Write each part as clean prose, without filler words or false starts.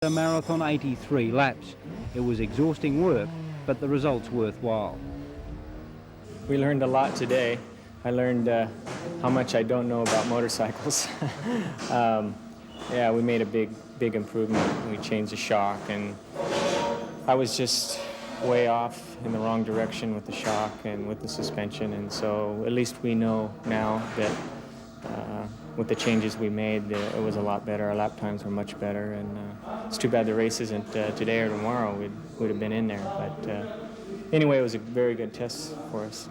A marathon 83 laps. It was exhausting work, but the results worthwhile. We learned a lot today. I learned how much I don't know about motorcycles. Yeah, we made a big improvement. We changed the shock, and I was just way off in the wrong direction with the shock and with the suspension, and so at least we know now that with the changes we made, it was a lot better. Our lap times were much better, and it's too bad the race isn't today or tomorrow. We'd have been in there, but anyway, it was a very good test for us.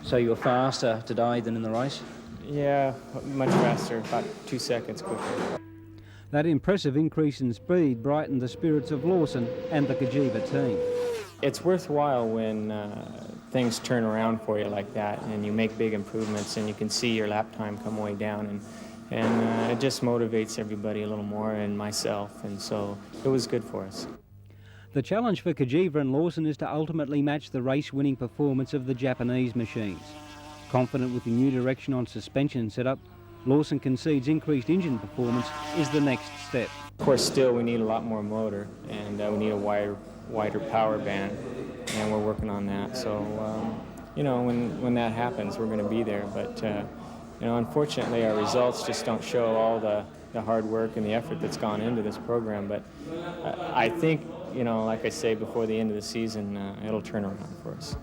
So you were faster today than in the race? Yeah, much faster, about 2 seconds quicker. That impressive increase in speed brightened the spirits of Lawson and the Cagiva team. It's worthwhile when things turn around for you like that and you make big improvements and you can see your lap time come way down, and it just motivates everybody a little more, and myself, and so it was good for us. The challenge for Cagiva and Lawson is to ultimately match the race-winning performance of the Japanese machines. Confident with the new direction on suspension setup, Lawson concedes increased engine performance is the next step. Of course, still we need a lot more motor, and we need a wider power band, and we're working on that. So, you know, when that happens, we're going to be there. But, you know, unfortunately, our results just don't show all the hard work and the effort that's gone into this program. But I think, you know, like I say, before the end of the season, it'll turn around for us.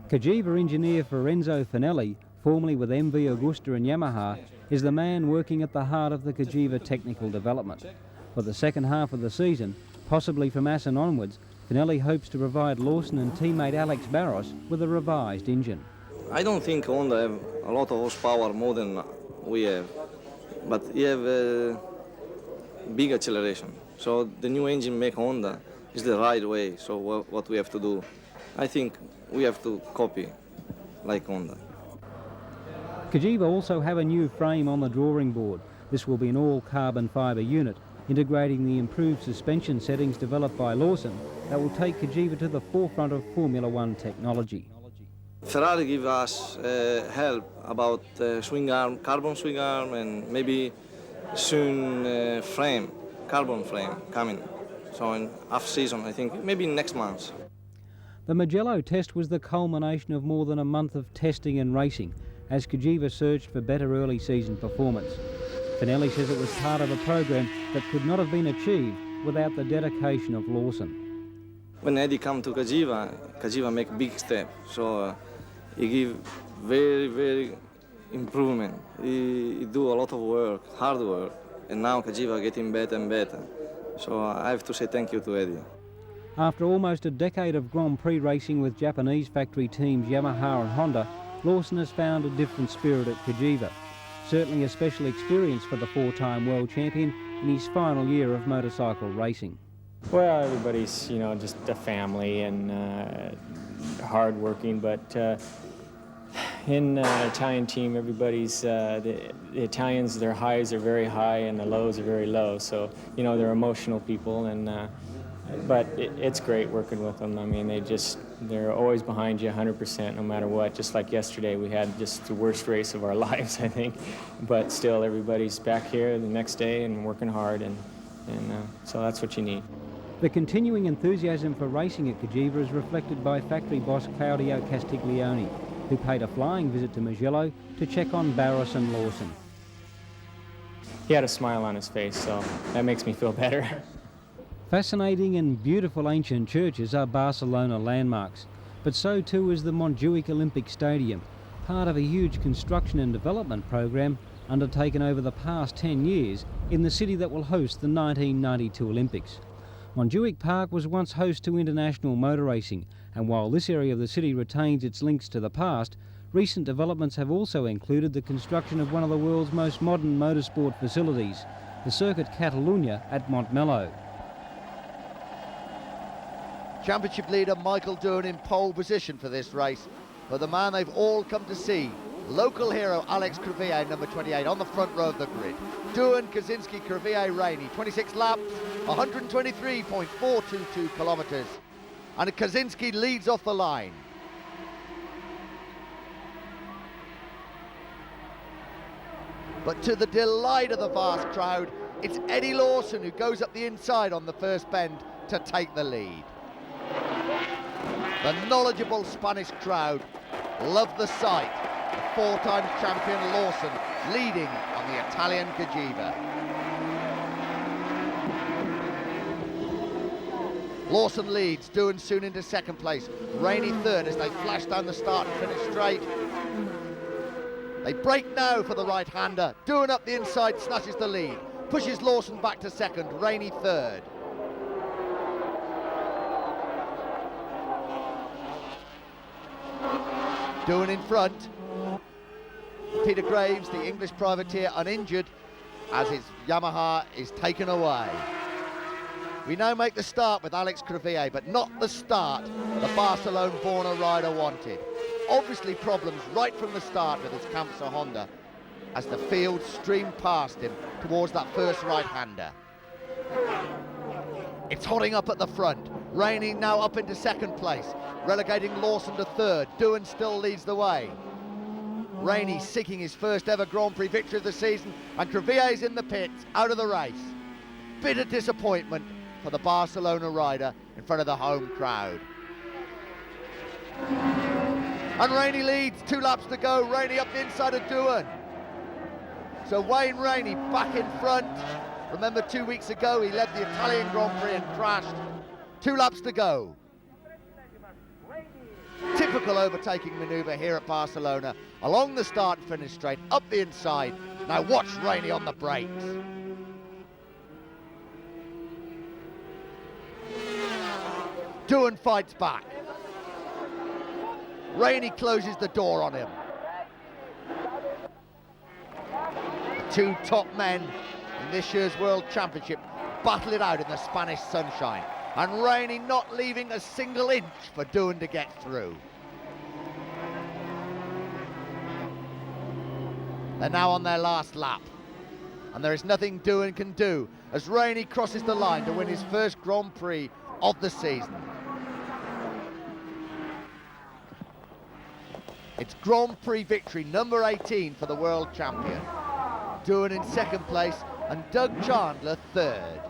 Cagiva engineer Renzo Finelli, formerly with MV Agusta and Yamaha, is the man working at the heart of the Cagiva technical development. For the second half of the season, possibly from Assen onwards, Finelli hopes to provide Lawson and teammate Alex Barros with a revised engine. I don't think Honda have a lot of horsepower more than we have, but he have a big acceleration. So the new engine make Honda is the right way. So what we have to do, I think we have to copy like Honda. Cagiva also have a new frame on the drawing board. This will be an all-carbon fibre unit, integrating the improved suspension settings developed by Lawson that will take Cagiva to the forefront of Formula One technology. Ferrari give us help about swing arm, carbon swing arm, and maybe soon carbon frame coming. So in off-season, I think, maybe next month. The Mugello test was the culmination of more than a month of testing and racing as Cagiva searched for better early season performance. Finelli says it was part of a program that could not have been achieved without the dedication of Lawson. When Eddie come to Cagiva make big step. So he give very improvement. He do a lot of work, hard work, and now Cagiva getting better and better. So I have to say thank you to Eddie. After almost a decade of Grand Prix racing with Japanese factory teams Yamaha and Honda, Lawson has found a different spirit at Cagiva. Certainly a special experience for the four-time world champion in his final year of motorcycle racing. Well, everybody's, you know, just a family and hard-working, but in the Italian team, everybody's, the Italians, their highs are very high and the lows are very low. So, you know, they're emotional people, and but it's great working with them. I mean, they're always behind you 100% no matter what. Just like yesterday, we had just the worst race of our lives, I think. But still, everybody's back here the next day and working hard, and so that's what you need. The continuing enthusiasm for racing at Cagiva is reflected by factory boss Claudio Castiglione, who paid a flying visit to Mugello to check on Barros and Lawson. He had a smile on his face, so that makes me feel better. Fascinating and beautiful ancient churches are Barcelona landmarks, but so too is the Montjuic Olympic Stadium, part of a huge construction and development program undertaken over the past 10 years in the city that will host the 1992 Olympics. Montjuic Park was once host to international motor racing, and while this area of the city retains its links to the past, recent developments have also included the construction of one of the world's most modern motorsport facilities, the Circuit Catalunya at Montmello. Championship leader Michael Doohan in pole position for this race, but the man they've all come to see, local hero Alex Crivillé, number 28, on the front row of the grid. Doohan, Kaczynski, Crivillé, Rainey, 26 laps, 123.422 kilometres, and Kaczynski leads off the line. But to the delight of the vast crowd, It's Eddie Lawson who goes up the inside on the first bend to take the lead. The knowledgeable Spanish crowd love the sight of four-time champion Lawson leading on the Italian Cagiva. Lawson leads, Doohan soon into second place. Rainey third as they flash down the start and finish straight. They break now for the right-hander. Doohan up the inside, snatches the lead. Pushes Lawson back to second, Rainey third. Doohan in front. Peter Graves, the English privateer, uninjured as his Yamaha is taken away. We now make the start with Alex Crevier, but not the start the Barcelona-born rider wanted. Obviously problems right from the start with his Campsa Honda as the field streamed past him towards that first right-hander. It's hotting up at the front. Rainey now up into second place, relegating Lawson to third. Doohan still leads the way. Rainey seeking his first ever Grand Prix victory of the season, and Crevier's in the pits, out of the race. Bitter disappointment for the Barcelona rider in front of the home crowd. And Rainey leads, 2 laps to go. Rainey up the inside of Doohan. So Wayne Rainey back in front. Remember 2 weeks ago he led the Italian Grand Prix and crashed. 2 laps to go. Typical overtaking manoeuvre here at Barcelona. Along the start and finish straight, up the inside. Now watch Rainey on the brakes. Doohan fights back. Rainey closes the door on him. The 2 top men in this year's World Championship battle it out in the Spanish sunshine, and Rainey not leaving a single inch for Doohan to get through. They're now on their last lap, and there is nothing Doohan can do as Rainey crosses the line to win his first Grand Prix of the season. It's Grand Prix victory number 18 for the world champion. Doohan in second place and Doug Chandler third.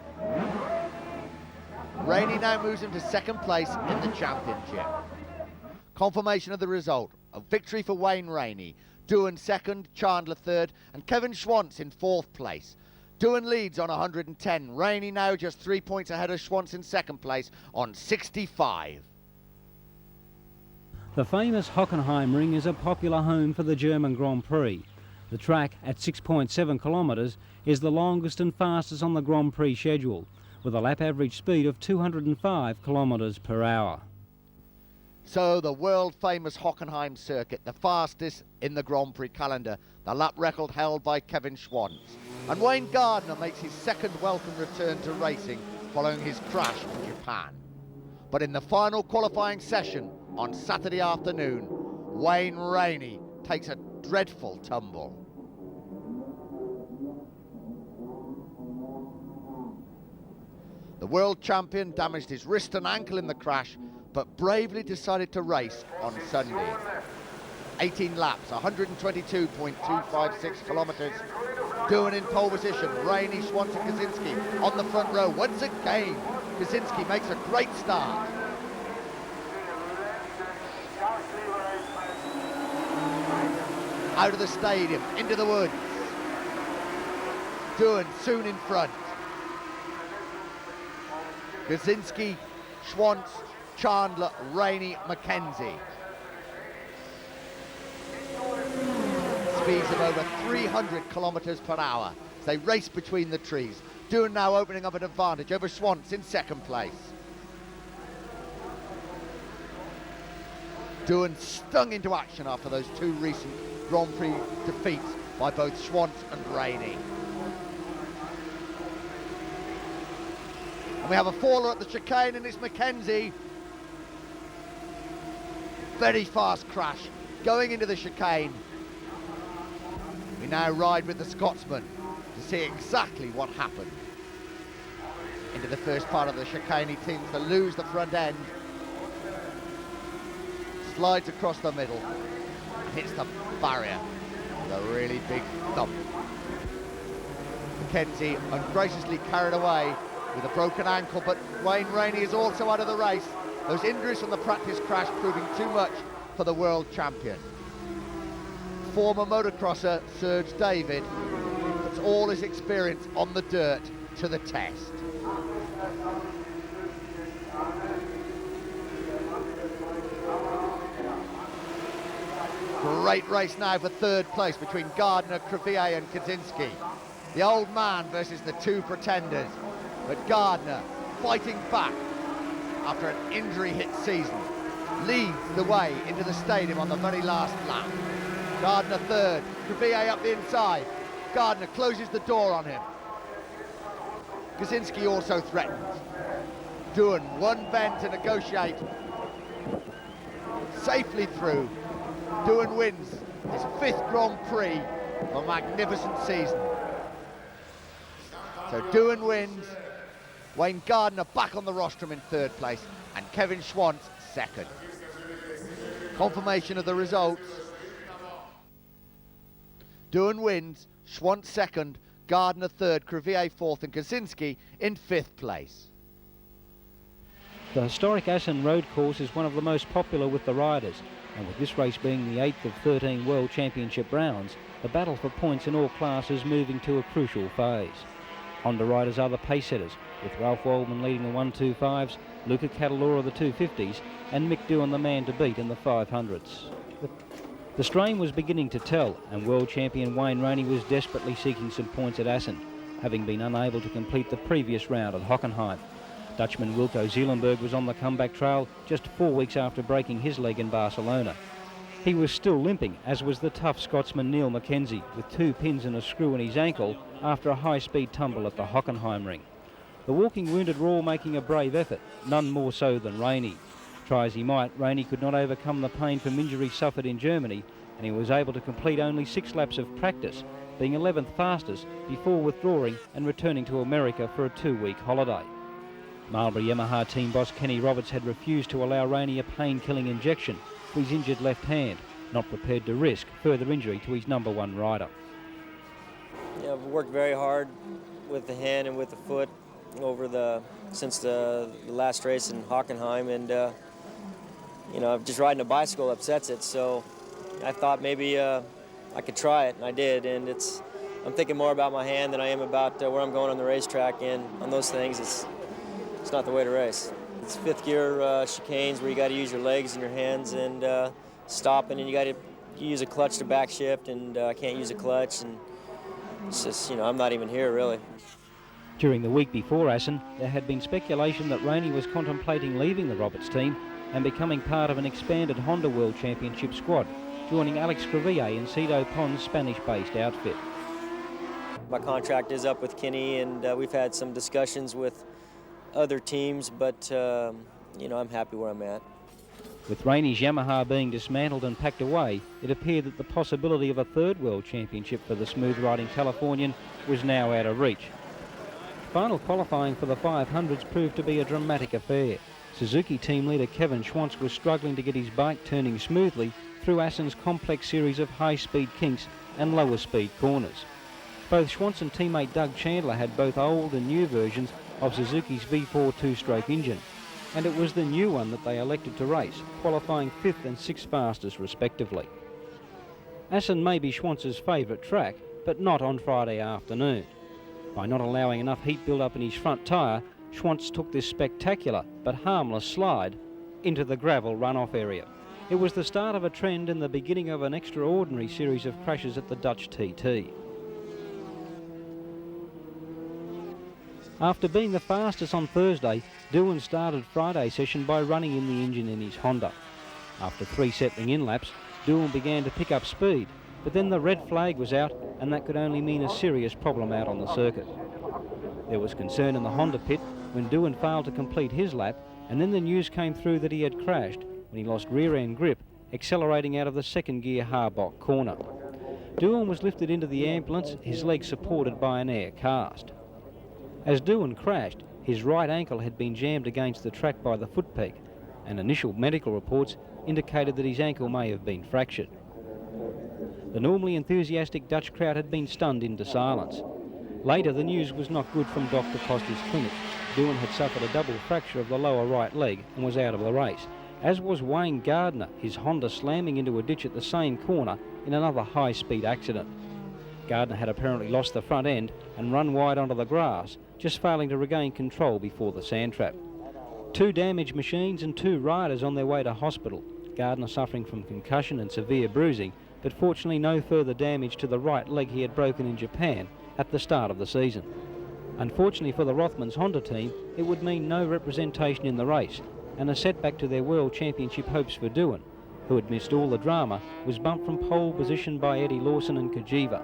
Rainey now moves into second place in the championship. Confirmation of the result, a victory for Wayne Rainey. Doohan second, Chandler third, and Kevin Schwantz in fourth place. Doohan leads on 110. Rainey now just 3 points ahead of Schwantz in second place on 65. The famous Hockenheim ring is a popular home for the German Grand Prix. The track, at 6.7 kilometres, is the longest and fastest on the Grand Prix schedule, with a lap average speed of 205 kilometres per hour. So the world-famous Hockenheim circuit, the fastest in the Grand Prix calendar, the lap record held by Kevin Schwantz. And Wayne Gardner makes his second welcome return to racing following his crash in Japan. But in the final qualifying session on Saturday afternoon, Wayne Rainey takes a dreadful tumble. The world champion damaged his wrist and ankle in the crash, but bravely decided to race on Sunday. 18 laps, 122.256 kilometres. Doohan in pole position, Rainey, Schwantz and Kaczynski on the front row. Once again, Kaczynski makes a great start. Out of the stadium, into the woods. Doohan soon in front. Kaczynski, Schwantz, Chandler, Rainey, Mackenzie. Speeds of over 300 kilometres per hour as they race between the trees. Doohan now opening up an advantage over Schwantz in second place. Doohan stung into action after those 2 recent Grand Prix defeats by both Schwantz and Rainey. And we have a faller at the chicane, and it's Mackenzie. Very fast crash going into the chicane. We now ride with the Scotsman to see exactly what happened. Into the first part of the chicane, he seems to lose the front end. Slides across the middle, hits the barrier with a really big thump. Mackenzie ungraciously carried away with a broken ankle, but Wayne Rainey is also out of the race. Those injuries from the practice crash proving too much for the world champion. Former motocrosser Serge David puts all his experience on the dirt to the test. Great race now for third place between Gardner, Crevier and Kaczynski. The old man versus the two pretenders, but Gardner fighting back after an injury-hit season leads the way into the stadium on the very last lap. Gardner third, Crevier up the inside. Gardner closes the door on him. Kaczynski also threatens. Doohan one bend to negotiate. Safely through. Doohan wins his 5th Grand Prix of a magnificent season. So Doohan wins, Wayne Gardner back on the rostrum in 3rd place, and Kevin Schwantz 2nd. Confirmation of the results. Doohan wins, Schwantz 2nd, Gardner 3rd, Crevier 4th and Kaczynski in 5th place. The historic Assen road course is one of the most popular with the riders, and with this race being the 8th of 13 World Championship rounds, the battle for points in all classes moving to a crucial phase. Honda riders are the pace setters, with Ralph Waldman leading the 125s, Luca Catalura the 250s, and Mick Doohan the man to beat in the 500s. The strain was beginning to tell, and world champion Wayne Rainey was desperately seeking some points at Assen, having been unable to complete the previous round at Hockenheim. Dutchman Wilco Zeelenberg was on the comeback trail just 4 weeks after breaking his leg in Barcelona. He was still limping, as was the tough Scotsman Neil Mackenzie, with 2 pins and a screw in his ankle after a high-speed tumble at the Hockenheim ring. The walking wounded were all making a brave effort, none more so than Rainey. Try as he might, Rainey could not overcome the pain from injury suffered in Germany, and he was able to complete only 6 laps of practice, being 11th fastest before withdrawing and returning to America for a 2-week holiday. Marlboro Yamaha team boss Kenny Roberts had refused to allow Rainey a pain-killing injection for his injured left hand, not prepared to risk further injury to his #1 rider. Yeah, I've worked very hard with the hand and with the foot since the last race in Hockenheim, and just riding a bicycle upsets it. So I thought maybe I could try it, and I did. And I'm thinking more about my hand than I am about where I'm going on the racetrack. And on those things, it's not the way to race. It's 5th gear chicanes where you got to use your legs and your hands and stopping, and you use a clutch to back shift, and I can't use a clutch, and it's just, I'm not even here really. During the week before Assen, there had been speculation that Rainey was contemplating leaving the Roberts team and becoming part of an expanded Honda World Championship squad, joining Alex Crevier in Cedo Pond's Spanish-based outfit. My contract is up with Kenny, and we've had some discussions with other teams, but I'm happy where I'm at. With Rainey's Yamaha being dismantled and packed away, it appeared that the possibility of a 3rd World Championship for the smooth-riding Californian was now out of reach. Final qualifying for the 500s proved to be a dramatic affair. Suzuki team leader Kevin Schwantz was struggling to get his bike turning smoothly through Assen's complex series of high-speed kinks and lower-speed corners. Both Schwantz and teammate Doug Chandler had both old and new versions of Suzuki's V4 2-stroke engine, and it was the new one that they elected to race, qualifying 5th and 6th fastest respectively. Assen may be Schwantz's favourite track, but not on Friday afternoon. By not allowing enough heat build-up in his front tyre, Schwantz took this spectacular but harmless slide into the gravel runoff area. It was the start of a trend and the beginning of an extraordinary series of crashes at the Dutch TT. After being the fastest on Thursday, Doohan started Friday's session by running in the engine in his Honda. After 3 settling-in laps, Doohan began to pick up speed, but then the red flag was out, and that could only mean a serious problem out on the circuit. There was concern in the Honda pit when Doohan failed to complete his lap, and then the news came through that he had crashed when he lost rear-end grip, accelerating out of the 2nd gear Haarbock corner. Doohan was lifted into the ambulance, his leg supported by an air cast. As Doohan crashed, his right ankle had been jammed against the track by the foot peg, and initial medical reports indicated that his ankle may have been fractured. The normally enthusiastic Dutch crowd had been stunned into silence. Later, the news was not good from Dr. Costa's clinic. Doohan had suffered a double fracture of the lower right leg and was out of the race, as was Wayne Gardner, his Honda slamming into a ditch at the same corner in another high-speed accident. Gardner had apparently lost the front end and run wide onto the grass, just failing to regain control before the sand trap. 2 damaged machines and 2 riders on their way to hospital, Gardner suffering from concussion and severe bruising, but fortunately no further damage to the right leg he had broken in Japan at the start of the season. Unfortunately for the Rothmans Honda team, it would mean no representation in the race, and a setback to their World Championship hopes for Doohan, who had missed all the drama, was bumped from pole position by Eddie Lawson and Kajiva.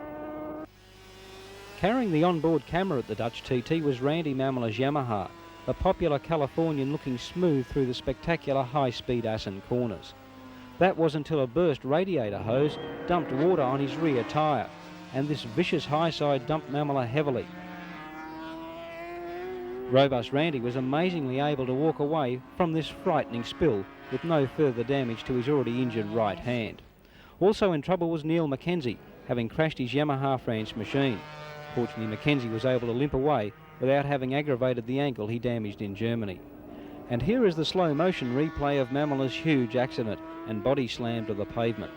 Carrying the onboard camera at the Dutch TT was Randy Mamela's Yamaha, the popular Californian looking smooth through the spectacular high-speed Assen corners. That was until a burst radiator hose dumped water on his rear tyre, and this vicious high side dumped Mamela heavily. Robust Randy was amazingly able to walk away from this frightening spill with no further damage to his already injured right hand. Also in trouble was Neil Mackenzie, having crashed his Yamaha French machine. Fortunately, Mackenzie was able to limp away without having aggravated the ankle he damaged in Germany. And here is the slow motion replay of Mamela's huge accident and body slam to the pavement.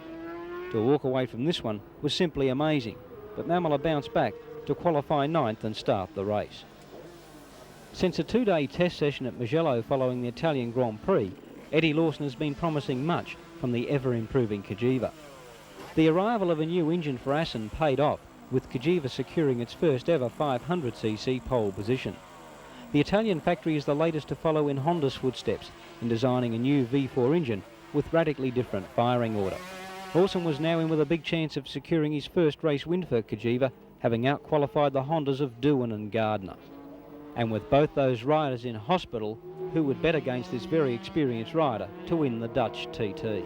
To walk away from this one was simply amazing, but Mamela bounced back to qualify 9th and start the race. Since a 2-day test session at Mugello following the Italian Grand Prix, Eddie Lawson has been promising much from the ever-improving Kajiva. The arrival of a new engine for Assen paid off, with Kajiva securing its first ever 500cc pole position. The Italian factory is the latest to follow in Honda's footsteps in designing a new V4 engine with radically different firing order. Lawson was now in with a big chance of securing his first race win for Kajiva, having out-qualified the Hondas of Doohan and Gardner. And with both those riders in hospital, who would bet against this very experienced rider to win the Dutch TT?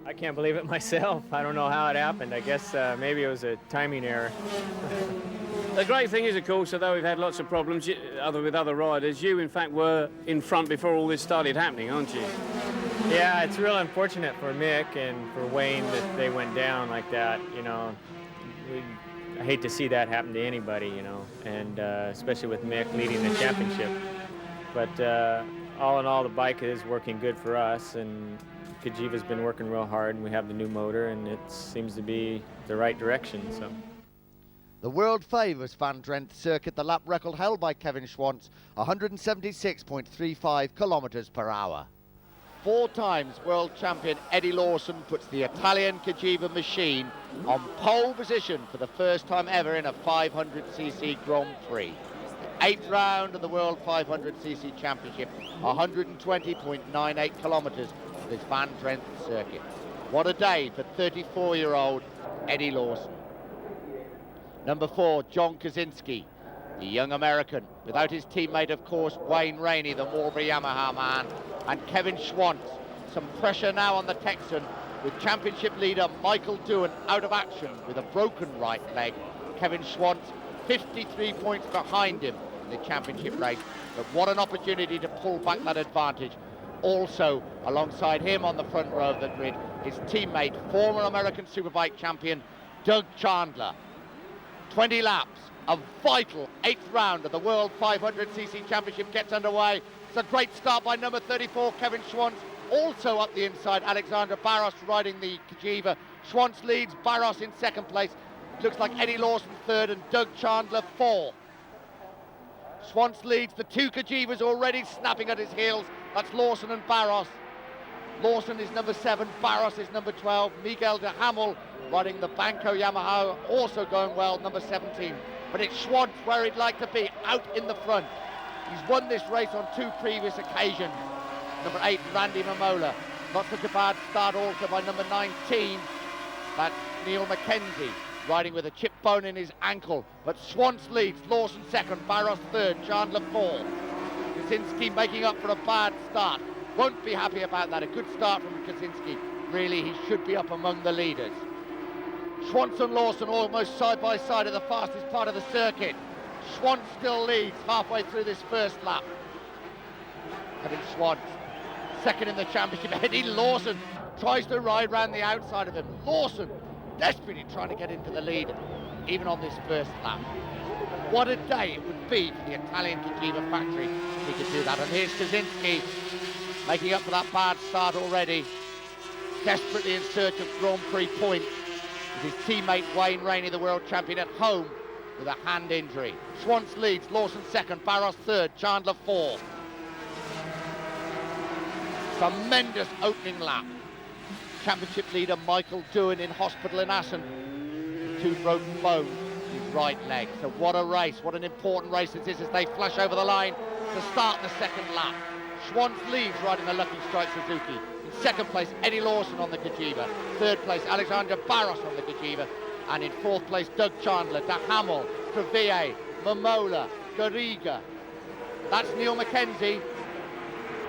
I can't believe it myself. I don't know how it happened. I guess maybe it was a timing error. The great thing is, of course, although we've had lots of problems with other riders, you in fact were in front before all this started happening, aren't you? Yeah, it's real unfortunate for Mick and for Wayne that they went down like that. You know, I hate to see that happen to anybody, you know, and especially with Mick leading the championship. But all in all, the bike is working good for us, and Kajiva's been working real hard, and we have the new motor, and it seems to be the right direction. So. The world favours Van Drenthe circuit, the lap record held by Kevin Schwantz, 176.35 kilometres per hour. 4 times world champion Eddie Lawson puts the Italian Kajiva machine on pole position for the first time ever in a 500cc Grand Prix. The 8th round of the World 500cc Championship, 120.98 kilometres for this Van Drenthe circuit. What a day for 34-year-old Eddie Lawson. Number 4, John Kaczynski, the young American, without his teammate, of course, Wayne Rainey, the Marlboro Yamaha man, and Kevin Schwantz. Some pressure now on the Texan, with championship leader Michael Doohan out of action with a broken right leg. Kevin Schwantz 53 points behind him in the championship race, but what an opportunity to pull back that advantage. Also, alongside him on the front row of the grid, his teammate, former American Superbike champion Doug Chandler. 20 laps, a vital 8th round of the World 500cc Championship gets underway. It's a great start by number 34, Kevin Schwantz. Also up the inside, Alexander Barros riding the Kajiva. Schwantz leads, Barros in 2nd place. It looks like Eddie Lawson 3rd and Doug Chandler 4th. Schwantz leads, the 2 Kajivas already snapping at his heels. That's Lawson and Barros. Lawson is number 7, Barros is number 12. Miguel de Hamel riding the Banco Yamaha, also going well, number 17. But it's Schwantz where he'd like to be, out in the front. He's won this race on 2 previous occasions. Number 8, Randy Mamola. Not such a bad start also by number 19. That's Neil Mackenzie, riding with a chip bone in his ankle. But Schwantz leads, Lawson 2nd, Barros 3rd, Chandler 4th. Kaczynski making up for a bad start. Won't be happy about that. A good start from Kaczynski. Really, he should be up among the leaders. Schwantz and Lawson almost side by side at the fastest part of the circuit. Schwantz still leads halfway through this first lap. Kevin Schwantz, 2nd in the championship. Eddie Lawson tries to ride round the outside of him. Lawson desperately trying to get into the lead, even on this first lap. What a day it would be for the Italian Cajiva factory if we could do that. And here's Kaczynski making up for that bad start already, desperately in search of Grand Prix points with his teammate Wayne Rainey, the world champion, at home with a hand injury. Schwantz leads, Lawson second, Barros third, Chandler fourth. Tremendous opening lap. Championship leader Michael Doohan in hospital in Assen, 2 broken bones in his right leg. So what a race, what an important race this is as they flash over the line to start the second lap. Schwantz leads riding the Lucky Strike Suzuki. In second place, Eddie Lawson on the Cajiva. Third place, Alexander Barros on the Cajiva. And in fourth place, Doug Chandler, De Hamel, Crevier, Momola, Garriga. That's Neil Mackenzie.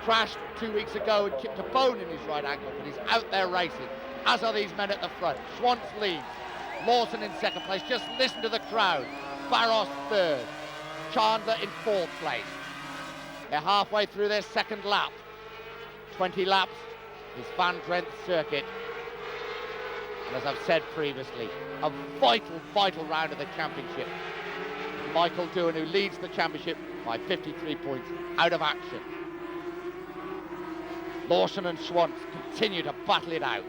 Crashed 2 weeks ago and chipped a bone in his right ankle, but he's out there racing, as are these men at the front. Schwantz leads, Lawson in second place. Just listen to the crowd. Barros third, Chandler in fourth place. They're halfway through their second lap. 20 laps is Van Drenthe circuit. And as I've said previously, a vital, vital round of the championship. Michael Doohan, who leads the championship by 53 points, out of action. Lawson and Schwantz continue to battle it out.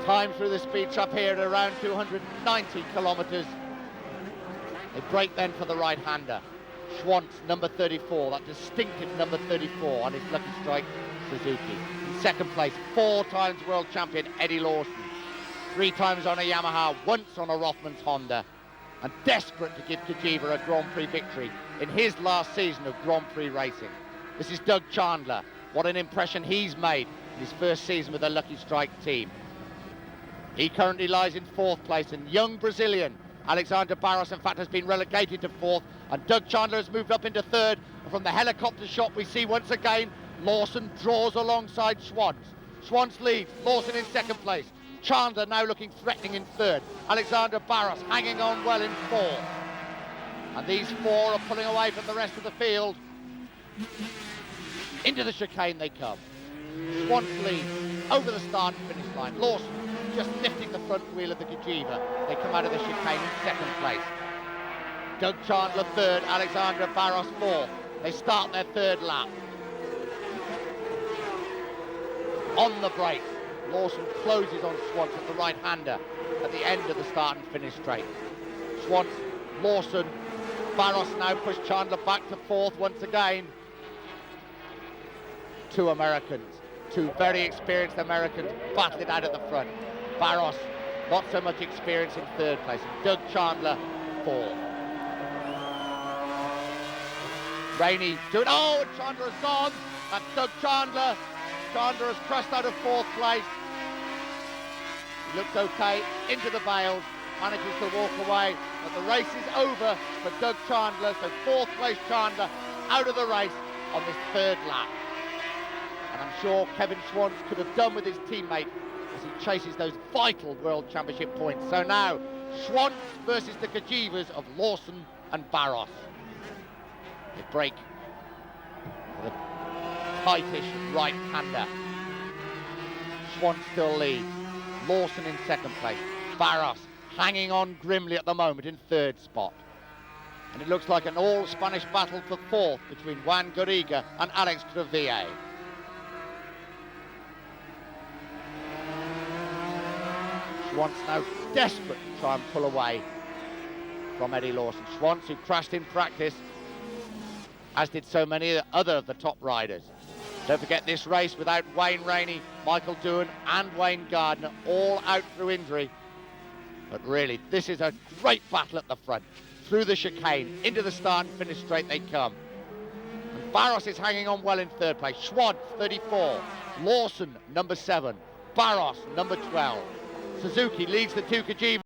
Time through the speed trap here at around 290 kilometres. They break then for the right-hander. Schwantz, number 34, that distinctive number 34 on his Lucky Strike Suzuki. In second place, 4 times world champion Eddie Lawson. 3 times on a Yamaha, once on a Rothmans Honda. And desperate to give Cajiva a Grand Prix victory in his last season of Grand Prix racing. This is Doug Chandler. What an impression he's made in his first season with the Lucky Strike team. He currently lies in 4th place, and young Brazilian Alexander Barros, in fact, has been relegated to 4th, and Doug Chandler has moved up into 3rd. And from the helicopter shot, we see once again Lawson draws alongside Schwantz. Schwantz leads, Lawson in 2nd place. Chandler now looking threatening in 3rd. Alexander Barros hanging on well in 4th. And these 4 are pulling away from the rest of the field. Into the chicane they come. Schwantz leads over the start and finish line. Lawson just lifting the front wheel of the Cajiva. They come out of the chicane in 2nd place. Doug Chandler 3rd, Alexander Barros 4th. They start their 3rd lap. On the brake, Lawson closes on Schwantz at the right-hander at the end of the start and finish straight. Schwantz, Lawson, Barros now push Chandler back to 4th once again. 2 Americans, 2 very experienced Americans battle it out at the front. Barros, not so much experience in 3rd place. Doug Chandler, 4th. Rainey doing, oh, and Chandler has gone. That's Doug Chandler. Chandler has crashed out of 4th place. He looks okay, into the bales, manages to walk away, but the race is over for Doug Chandler, so 4th place Chandler out of the race on this 3rd lap. And I'm sure Kevin Schwantz could have done with his teammate as he chases those vital World Championship points. So now, Schwantz versus the Cajivas of Lawson and Barros. They break for the tightish right-hander. Schwantz still leads. Lawson in 2nd place. Barros hanging on grimly at the moment in 3rd spot. And it looks like an all-Spanish battle for 4th between Juan Garriga and Alex Crevier. Schwantz now desperate to try and pull away from Eddie Lawson. Schwantz, who crashed in practice, as did so many other of the top riders. Don't forget this race without Wayne Rainey, Michael Doohan and Wayne Gardner, all out through injury. But really, this is a great battle at the front. Through the chicane, into the start and finish straight they come. And Barros is hanging on well in 3rd place. Schwantz, 34. Lawson, number 7. Barros, number 12. Suzuki leads the 2 Cajiva.